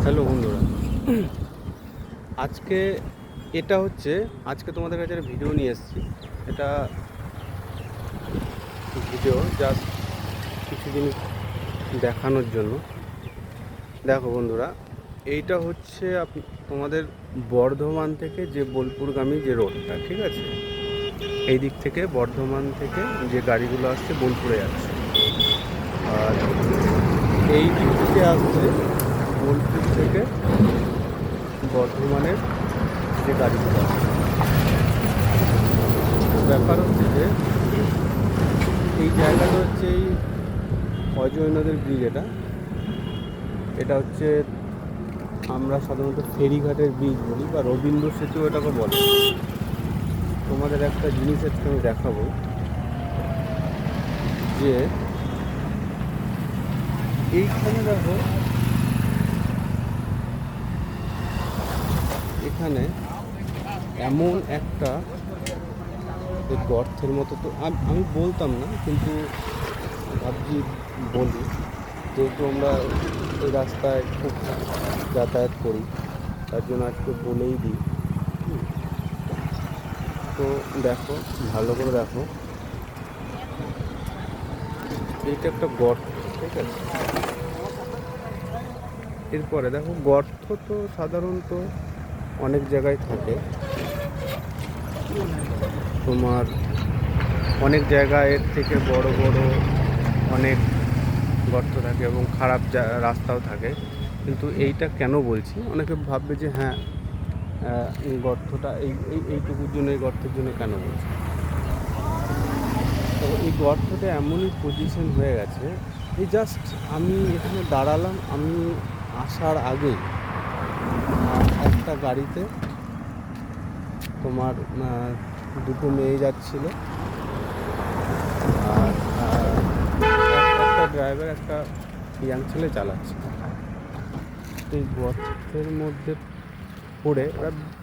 Hello বন্ধুরা, আজকে আজকে তোমাদের কাছে একটা ভিডিও নিয়ে এসেছি। এটা ভিডিও জাস্ট কিছু জিনিস দেখানোর জন্য। দেখো বন্ধুরা, এইটা হচ্ছে তোমাদের বর্ধমান থেকে যে বোলপুরগামী যে রোডটা, ঠিক আছে? এই দিক থেকে বর্ধমান থেকে যে গাড়িগুলো আসছে বোলপুরে যাচ্ছে, আর এই দিক থেকে আসছে বোলপুর থেকে বর্ধমানের যে গাড়িগুলো আসছে। ব্যাপার হচ্ছে যে এই জায়গাটা হচ্ছে এই অজয় নদের ব্রিজ। এটা হচ্ছে আমরা সাধারণত ফেরিঘাটের ব্রিজ বলি বা রবীন্দ্র সেতু এটাকে বলে। তোমাদের একটা জিনিস আজকে আমি দেখাবো যে এইখানে দেখো, এখানে এমন একটা গর্তের মতো, তো আমি বলতাম না, কিন্তু ভাবছি বলি, যেহেতু আমরা এই রাস্তায় খুব যাতায়াত করি, তার জন্য আজকে বলেই দিই। তো দেখো, ভালো করে দেখো, এইটা একটা গর্ত, ঠিক আছে? এরপরে দেখো, গর্ত তো সাধারণত অনেক জায়গায় থাকে, তোমার অনেক জায়গায় এর থেকে বড় বড় অনেক গর্ত থাকে এবং খারাপ রাস্তাও থাকে। কিন্তু এইটা কেন বলছি, অনেকে ভাববে যে হ্যাঁ, এই গর্তটা এইটুকুর জন্য, এই গর্তের জন্য কেন বলছি। তো এই গর্তটা এমনই পজিশন হয়ে গেছে, এই জাস্ট আমি এখানে দাঁড়ালাম, আমি আসার আগে একটা গাড়িতে তোমার দুটো মেয়ে যাচ্ছিল, আর একটা ড্রাইভার একটা ইয়াং ছেলে চালাচ্ছে। এই গর্তের মধ্যে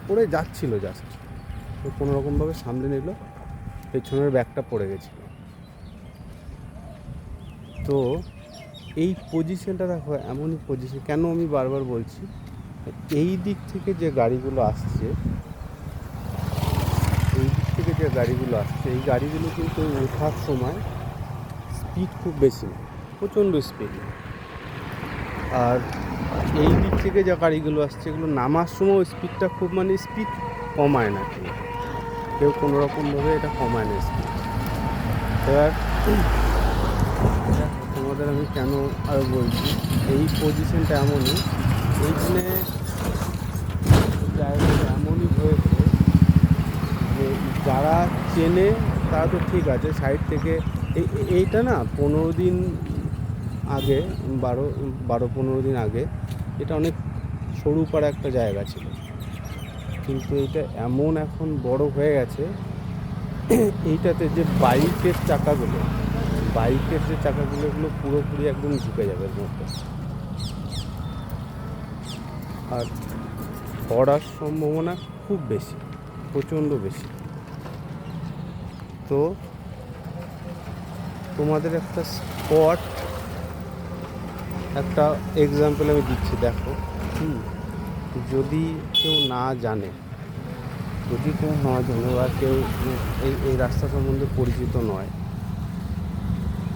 পড়ে যাচ্ছিল জাস্ট, তো কোনো রকমভাবে সামনে নিল, পেছনের ব্যাগটা পড়ে গেছিলো। তো এই পজিশনটা দেখো, এমনই পজিশন। কেন আমি বারবার বলছি, এই দিক থেকে যে গাড়িগুলো আসছে, এই গাড়িগুলো কিন্তু ওঠার সময় স্পিড খুব বেশি না, প্রচণ্ড স্পিড। আর এই দিক থেকে যে গাড়িগুলো আসছে, এগুলো নামার সময় স্পিডটা খুব, মানে স্পিড কমায় না, কেউ কোনো রকমভাবে এটা কমায় না স্পিড। এবার তোমাদের আমি কেন আরও বলছি, এই পজিশনটা এমনই, এইখানে জায়গাটা এমনই হয়েছে যে যারা চেনে তারা তো ঠিক আছে, সাইড থেকে এইটা না 15 দিন আগে, 12-15 দিন আগে এটা অনেক সরু পাড়া একটা জায়গা ছিল, কিন্তু এটা এমন এখন বড় হয়ে গেছে, এইটাতে যে বাইকের যে চাকাগুলো এগুলো পুরোপুরি একদম ঝুঁকে যাবে এর মধ্যে, আর পড়ার সম্ভাবনা খুব বেশি, প্রচণ্ড বেশি। তো তোমাদের একটা এক্সাম্পল আমি দিচ্ছি, দেখো। যদি কেউ না জানে বা কেউ এই রাস্তা সম্বন্ধে পরিচিত নয়,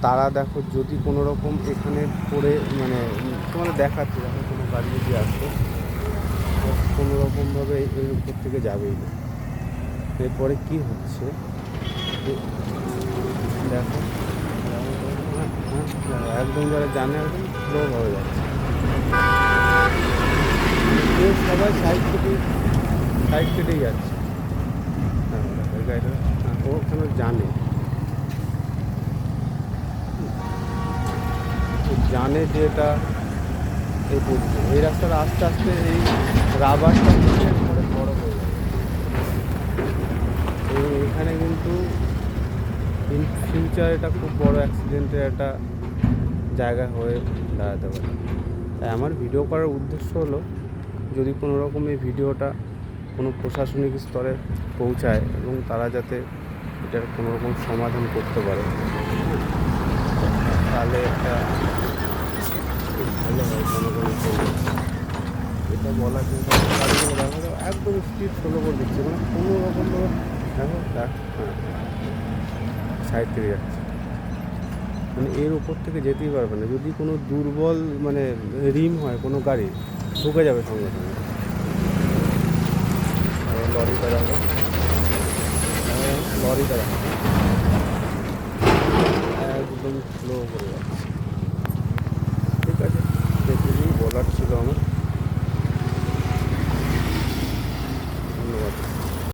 তারা দেখো, যদি কোনো রকম এখানে পড়ে, মানে তোমাদের দেখাচ্ছে, দেখো কোনো গাড়ি যদি আসে, কোনো রকমভাবে এর উপর থেকে যাবেই না। এরপরে কি হচ্ছে দেখো, একদম যারা জানে একদম স্লো হয়ে যাচ্ছে, সবাই সাইড কেটেই যাচ্ছে। গাড়িটা ওখানে জানে যে এটা এই রাস্তাটা আস্তে আস্তে এই রাবারটা বড় হয়ে যাবে। এখানে কিন্তু ইন ফিউচার এটা খুব বড় অ্যাক্সিডেন্টের একটা জায়গা হয়ে দাঁড়াতে পারে। তাই আমার ভিডিও করার উদ্দেশ্য হলো, যদি কোনো রকম এই ভিডিওটা কোনো প্রশাসনিক স্তরে পৌঁছায় এবং তারা যাতে এটার কোনো রকম সমাধান করতে পারে, তাহলে একটা খুব ভালো হয় জনগণের জন্য। এটা বলা কিন্তু গাড়িগুলো দেখো তো একদম স্পিড স্লো করে দিচ্ছে, মানে কোনো রকম তো দেখো হ্যাঁ সাইড থেকে যাচ্ছে, মানে এর উপর থেকে যেতেই পারবে না। যদি কোনো দুর্বল মানে রিম হয় কোনো গাড়ি, ঢুকে যাবে সঙ্গে সঙ্গে। আর লরিটা দেখো, লরিটা দেখো একদম স্লো করে যাচ্ছে। ঠিক আছে, যেটুকুই বলার ছিল আমার।